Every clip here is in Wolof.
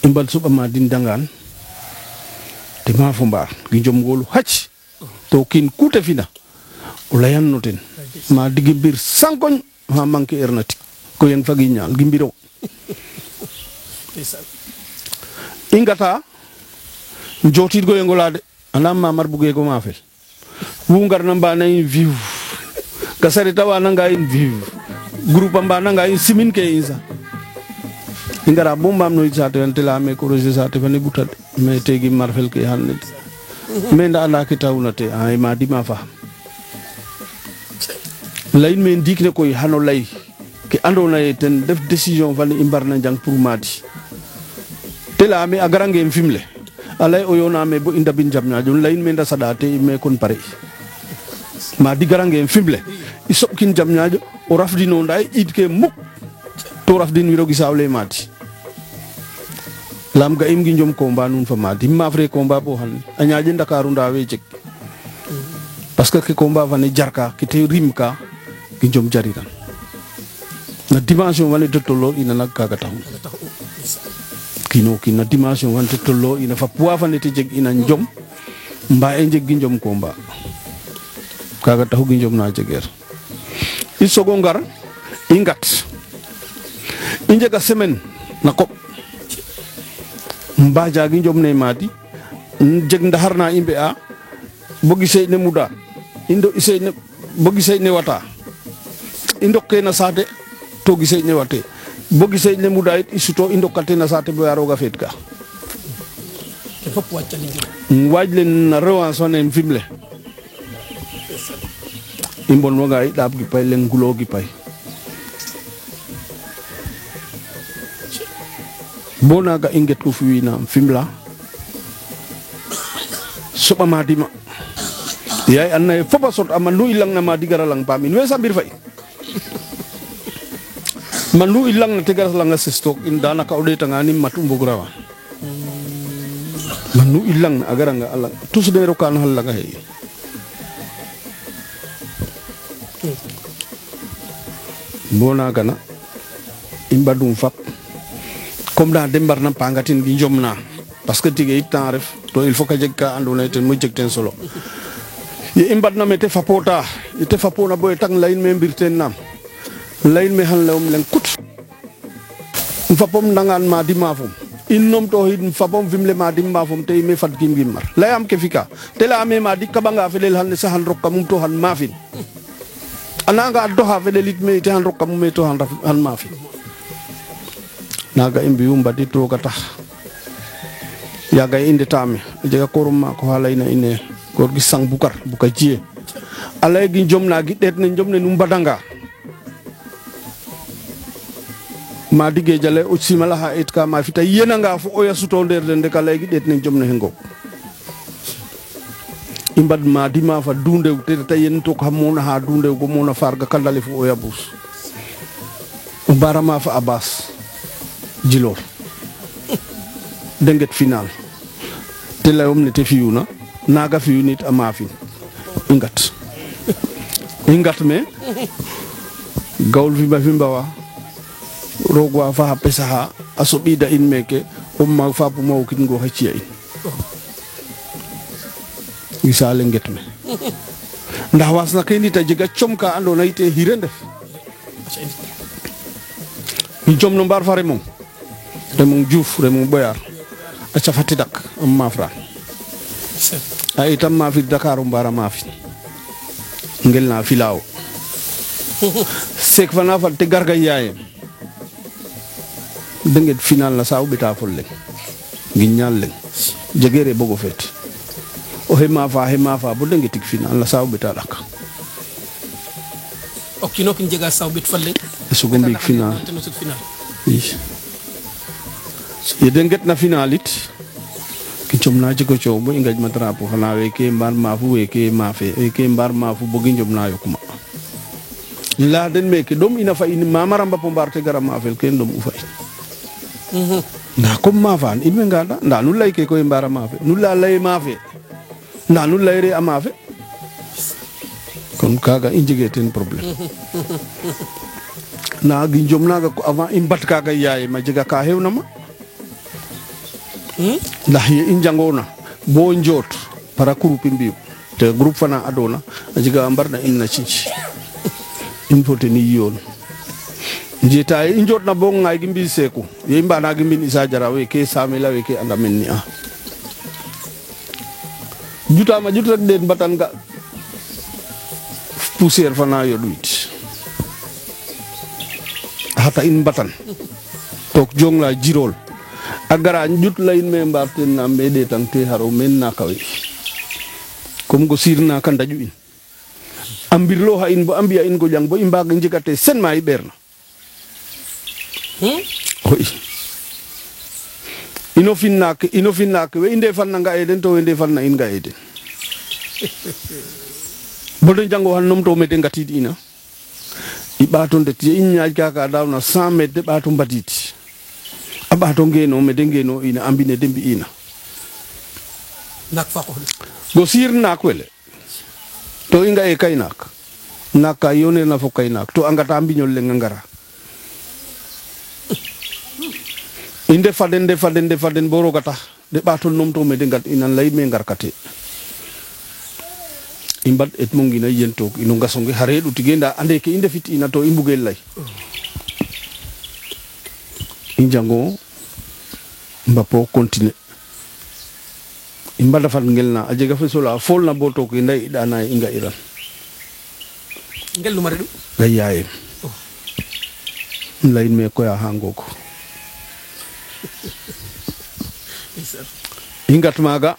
imbal suba ma din dangan te ma fo mbar gi jom golu hacc to kin kuta fina ulayan noten ma digi bir sankoñ ma manke ernati ko yen fagi nyal gi mbiro ingata jotit go yengolade anam ma mar buge go ma fel wu ngar namba na in view kasari tawa nanga in view groupe amba nanga in simin ke insa ingara bombam no isate antela me ko roje sate fane butade me tegi marfel ke hanne me nda anda ke tawnate ay ma di ma fa lay men dikne koy hano lay ke ando na ten def décision fane imbarna jang pour madi tela me agarange fimle alay o yona me bo inda bin jamnya jun lay men da sadate me kon pare ma di garange fimle isop kin jamnya o rafdi no nday idke muk to rafdin wiro gisawle mati lam ga imgi njom combat nun fa mati ma fre combat bo han anyaaje Dakaru ndawe cek parce que ke combat vane jarka ki te rimka ki njom jariran na dimension vane totolo ina nak kaga taw kino kina dimension vane totolo ina fa poids vane te jeg ina njom mba e jeg gi njom combat kaga taw gi njom na jeger i sogo ngar ingat injega semaine na ko mbaja gi njom ne mati jeg ndaharna imbe a bogi sey ne muda indo isey ne bogi sey ne wata indokke na sate to gi sey ne wate bogi sey ne muda it isuto indokate na sate bo yaroga fetka te fop waccani wajlen na rewanson en fimle imbon waga i dab gi pay len gulo gi pay bona ga inget ko fuina fimla soba madima yaay anay fopa sot amandu ilang na madigara lang pamin we sambir fay mandu ilang na tegar lang sestok indana ka ode tangani matumbo grawa mandu ilang na agaranga ala tus de rokan hal laga he bona gana imbadum fap comme da dembar na pangatin gi jomna parce que tige itan ref to il faut que jeg ka andona ten mo jeg ten solo ye imbad na mete fapota ite fapona boy tang lain me mbirten nam lain me han lawum len kut fapom nangan ma di mafum innom to hid fapom vimle ma di mafum te me fat gim gimar layam ke fika te la me ma di kabanga felel han sa han rokka mum to han mafin ananga doha fedelit me te han rokka mum me to han mafin naga imbi umbati to kata yaga inde tame jega koruma ko halayna ine ko gi sang bukar buka jie alay gi jomna gi det ne jomne num badanga ma dige jale o simala ha et ka ma fita yena nga fu oya suto nder de kala gi det ne jomne hengo imbad ma di ma fa dunde te tayen to ko mona ha dunde go mona farga kandale fu oya bus barama fa abbas jilor denget final te layom ne te fiyuna naga fiyu nit amafin ingat me gaul fi bawa rogwa fa pesaha asobida in meke umma fa bu mo kin go hacciya in wisale nget me ndax wasna kay nit a jega comka ando na ite hirende ni jom no mbar fare mom remum Diouf remum Boyar a cafati dak mafra a itam ma fi Dakar mbara ma fi ngel na filaw sek fana fa te garga yaye denget final na saw bita folle ngi ñal len jegere bogo fet o he ma fa bo denget final na saw bita dak o kino kin jega saw bit folle so gombi final ye denget na finalit ki chomna ci ko chow bo ingaj matrapo xana weke mbar mafu weke mafe weke mbar mafu bogi njomna yokuma la den meke dom ina fa in mamaramba po mbarte gara mafel ken dom ufa na kom mafan in me ngada nda nu lay ke ko mbara mafe nu la lay mafe nda nu lay re amafe kon kaga injige ten problème na gi njomna ga ko avant in bat kaga yaay ma jega ka hewna ma ndax ye i njangona bo njoot para groupe mbiyu te groupe fana adona a jega mbarna in na cinc in fo ten i yoon njeta i njootna bo ngaay gi mbi seeku ye i mbana gi mbin Issa Diarra weke Samela weke anda men ni a jutama jut rek den mbatan ga poussière fana yoɗwit hata in mbatan tok jongla jirol a gara jut layin me mbarten na me ɗetan te haro men na kawe comme go sirna kan daju in a mbirlo ha in bo a mbiya in go jang bo i mbaga njegate sen ma i ɓeerna oy ino fin naak we i ndefalna nga e den to we ndefalna in nga e den bo de jango han nom to mete ngatid ina i ɓaato ndet ye i ñaaj kaka dawna 100 mètres de ɓaato mbadid a ɓaato ngeno mede ngeno ina a mbine de mbi ina nak fa ko go siir naak wele to i nga e kay naak naak ka yoneerna fo kay naak to a ngata mbiñol leŋ a ngara i ndefaden bo roga tax de ɓaatol nom to mede ngat ina lay me ngar kate i mbad et mo ngina yen toog ino ngasonge xa reeɗu tige nda ande ke i ndefit ina to i mbugel lay i njango mbapo continuer i mbada fat ngel na a jega fe sola fool na bo toog i nda i ɗana i nga iran ngel numa reɗu ga yaayem layin me koya ha ngoog i ngat maaga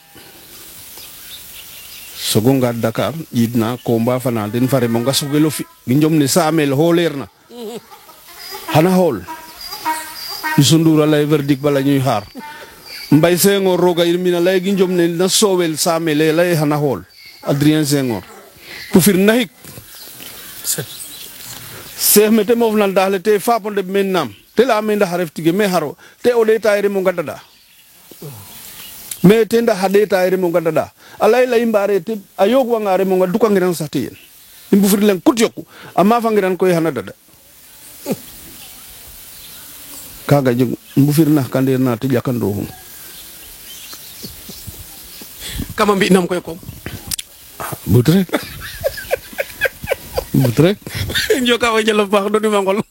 sogo ngat Dakar ƴiidna combat fana den fare mo ngasogelo fi gi njom ne Samel xoleer na xana xool Youssou Ndour a lay verdict bala ñuy xaar Mbaye Senghor roga yirmina lay gi njom ne na soowel Samel lay xana xool Adrien Senghor pufir naxik Cheikh mete moof na ndax le te faapo ndeɓ men naam te leya me ndax a ref tige me xaro te o ɗeeta remo ngandada mais te ndax a ɗeeta remo ngandada a lay mbare te a yoogwanga remo nga dukangiran sax te yen i mbufir leŋ kut yoku a maafangiran koy xana dada kaga jeg mbufir nax kandeer na te ƴakandooxum kama mbi'nam koy kom but rek but rek njoka o jalo baax do nima ngol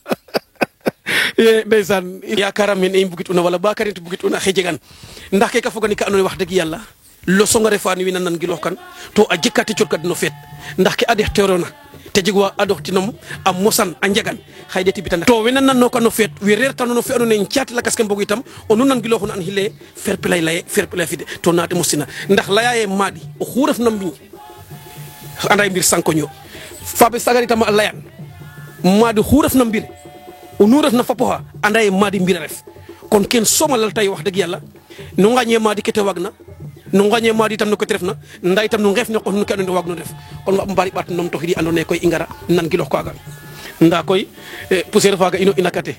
ye ndeysaan yaakaram men i mbugit una wala bakarit bugit una xejegan ndax ke ka fogani ka andoona wax dëgg yàlla lo songa refani wi nan gilox kan to a jikati cot kad no feet ndax ke adex terona te jigwa adox tinom a mosan a njegan xayde tibitana to we nan no kan no feet we reer tan no fe andoona en ciat la kasken bogu itam o nu nan giloxun an xile fair play fide to naate mosina ndax layaye maadi o xu ref na mbiñ anday mbir sankoño fabe sagari tama layan maadi xu ref na mbir o nu ref na fapoxa andaye maadi mbir a ref kon ken somalal tay wax dëgg yàlla nu ngañe maadi kete wagna nu ngañe maadi tam no kete refna nda itam nu ngef ne ko nu ke andoona wagno def kon wa mbari ɓaat nom to xidi andoona ye koy i ngara nan gilox kaaga nda koy poussière faga ino inakate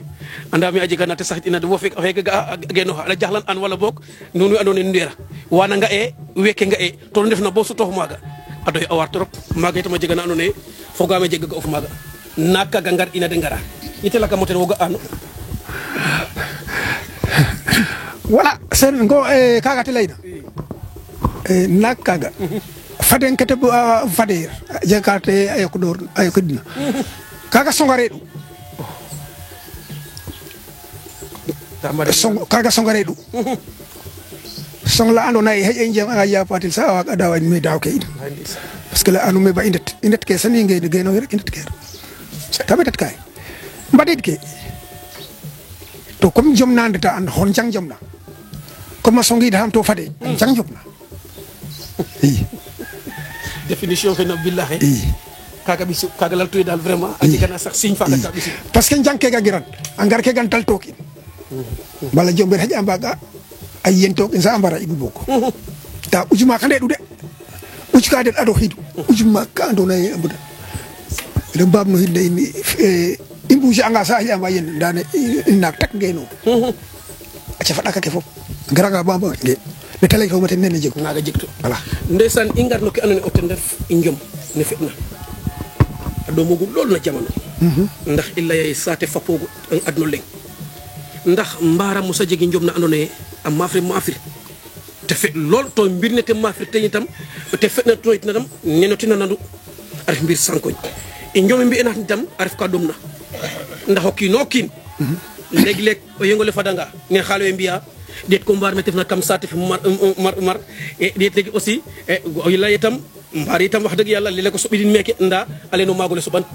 anda mi a jega na te saxit ina wo fek ga genoxa a jaxlan an wala boog nuun we andoona ye nu ndeera wana nga e weke nga e to nu ndef na bo sutoox maaga a doy a war trop maaga itam a jega na andoona ye fogaam jega ga of maaga naak kaaga ngar ina de ngara ite laka moten wo ga'ano wala sen ngo kaga te layna naak kaga faden kete fader jekate ayoko dor ayoko dina kaga songareɗu kaga songareɗu songla ando nayi heƴe jam anga japatil sa wa ada wani me daw ke ida parce que la anu me ba indet ke sani ngey geno rek indet ke tabetat kay mbadit ke to comme jom nande ta and hon jang jom na comme songi da ham to fade jang jom na définition fe no billahi kaga bisu kaga lal tuy dal vraiment aji kana sax signe fa ka bisu parce que jang ke ga giran angar ke gan tal toki bala jombe haji ambaga ay yen tok insa ambara igu boko ta ujuma kande du de ujuka de ado hidu ujuma ka ando na ambuda le bab no hidde ni imbu anga sa amba yen dane nak tak ngeno acha fada ka ke fop garaga bamba nge le tele ko maten nene jek naga jekto voilà ndeysaan i ngar no ke andoona ye o ten ref i njom ne fitna a ɗomogu lool na jamano ndax i laya ye saate fapoogu adno leŋ ndax mbara mosa jegi njom na andoona ye am maafri te fe lool to mbir ne te maafri te itam te fe na to itam nenoti na nandu arif mbir sankoñ e njomi mbi enat itam arif ka domna ndax o kiino kiin leg o yengole fadanga ne xalo e mbiya det ko mbar metef na kam sate fi mar e det legi aussi o yila itam mbar itam wax deug yalla li la ko sobidin meke nda ale no magole suban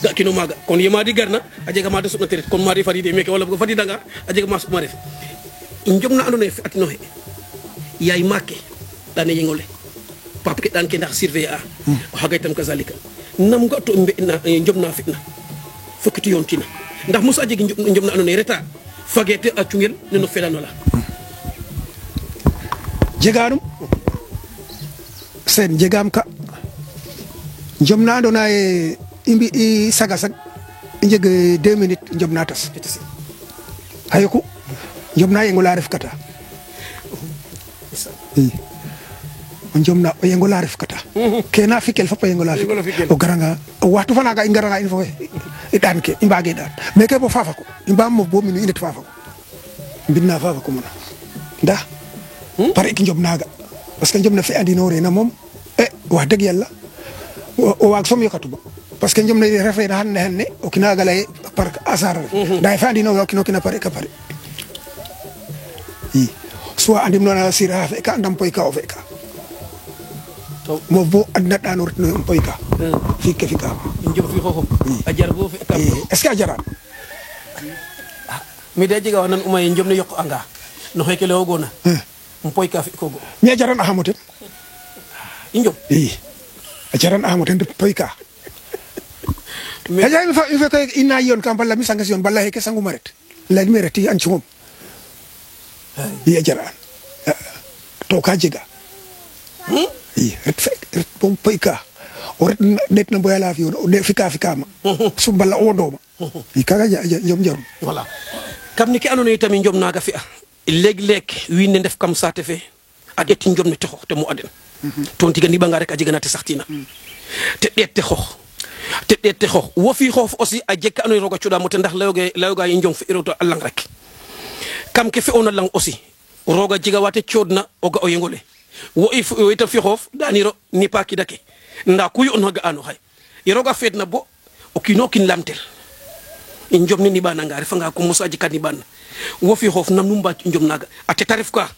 ga kino maga kon yema di garna a jega ma de subna teret kon mari fadi de meke wala ko fadi danga a jega ma subma def njomna andone fi atino he yaay makke dane yengole pap ke dan ke ndax surveiller o haga itam kazalika nam ga to mbe na njomna fitna fokati yontina ndax musa jegi njomna andone reta fagete a cungel no felano la jegaɗum sen jegam ka jomna andona e imbi i saga sag i jeg 2 minutes jomna tas hayoku jomna yengola ref kata o jomna o yengola ref kata kena fikel fop o yengola o garanga o waxtu fanaga i ngaranga in fo i ɗan ke i mbage ɗan mais ke bo fafa ko i mbam mof bo minu i ndet fafa ko mbidna fafa ko mona nda pare ki njom naga parce que njom na fi andino rena mom wax deug yalla o waag som yokatu ba parce que njom na refe na hanne o kinaga lay par asar da fa andino o kina pare ka pare so andim nona sira fe ka ndam poy ka o fe ka mo bo adna dano retno poy ka fika njom fi xoxom ajar bo fe ka est ce que ajara mi de jiga wonan umay njom ne yok anga no hekele ogona mpoy ka fi ko go mi ajaran ahamoten injom ajaran ahamoten de poy ka mais ajaran il faut que ina yon kam balla mi sangation balla heke sangu maret la mi reti an chum yi ajaran to ka jiga ret fe pom poy ka o ret net na boyala fi o de fika ma su balla o do ma yi kaga njom jarum voilà kam ni ki andona itam njom naga fi leg wi ne def kam sate fe a det njom ne taxo te mu aden ton tiga ni banga rek a jega na te saxtina te det te xox wo fi xof aussi a jek anoy roga cuda mo te ndax layoga yi njom fi iroto alang rek kam ke fi ona lang aussi roga jega wate ciodna o ga o yengole wo itam fi xof daniro ni pa ki dake nda kuy on ga ano hay roga fetna bo o kino kin lamtel njom ni bana nga refa nga ko musa jikani ban wo fi xof nam numba njom naga ate tarif ka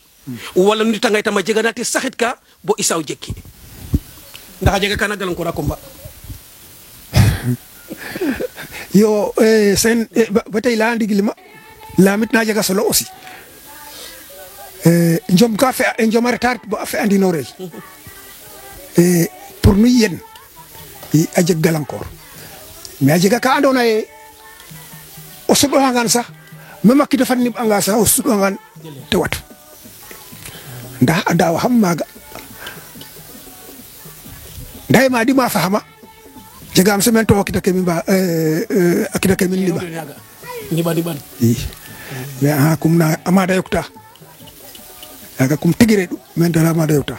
wala nit tangay tama jega nati saxit ka bo isaw jekki ndax jega kana galan ko rakomba yo sen batay la ndigilima lamit na jega solo aussi njom ka fe njom retard bo fe andino rel pour nu yen a jeg galankor mais a jega ka andona e o sudo hangan sax même ak dafa nib anga sax o sudo hangan te watu ndax adawa xam maga nday ma di ma fahama jegam semaine to kita kemi ba akita kemi liba ni ban mais ha kum na amada yokta aga kum tigire du men dara amada yokta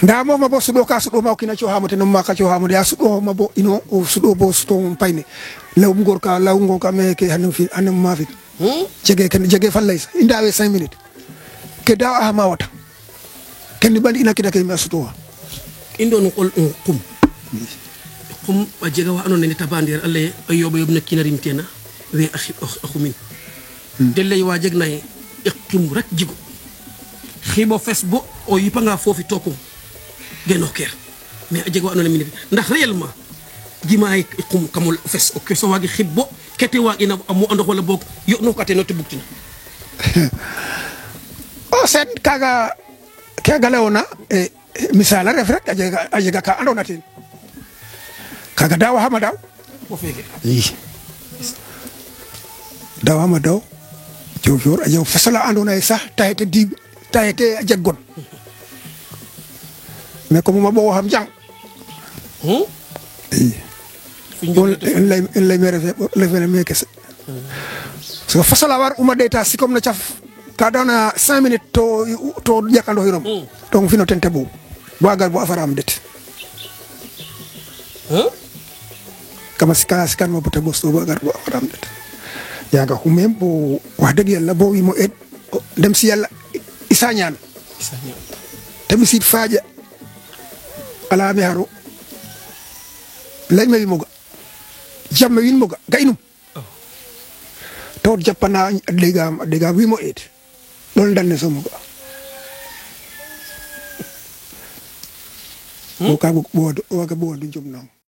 nda mo ma bo sudo ka sudo ma kina cho hamate no ma ka cho hamate ya sudo ma bo ino o sudo bo sudo payne law ngor ka me ke hanum fi anum ma fi jege fallay indawe 5 minutes ke daw ahma wata ken bandi ina kida kemi sudo indon qol qum a jega wa anone ne tabandir alle ayoba yobna kinarim tena we akhumin delay wa jegna iqum rek jigo xibo facebook o yipanga fofi tokum geno ker mais a jega wa anone min ndax réellement gima iqum kamul fes o keso wagi xibbo kete wagi na amu ando wala bok yo no kate no te buktina o sen kaga lawna misala ref rek a jega ka andona ten kaga dawa hama daw o feke dawa hama daw jofior a jaw fasala andona sax tayete a jeggon mais comme ma bo xam jang lay mere fe me kese so fasala war uma deta sikom na chaf ka dana 5 minutes to jakando hirom donc fino tente bo wagal bo afaram det kama sikan mo bote bosto wagal bo afaram det yaga humem bo wax deug yalla bo wi mo dem si yalla isañan tamisit faaja ala mi haru lay ma wi moga jamme win moga gaynum tawt jappana adega wi mo et don danne so moga o ka bo waga bo jom non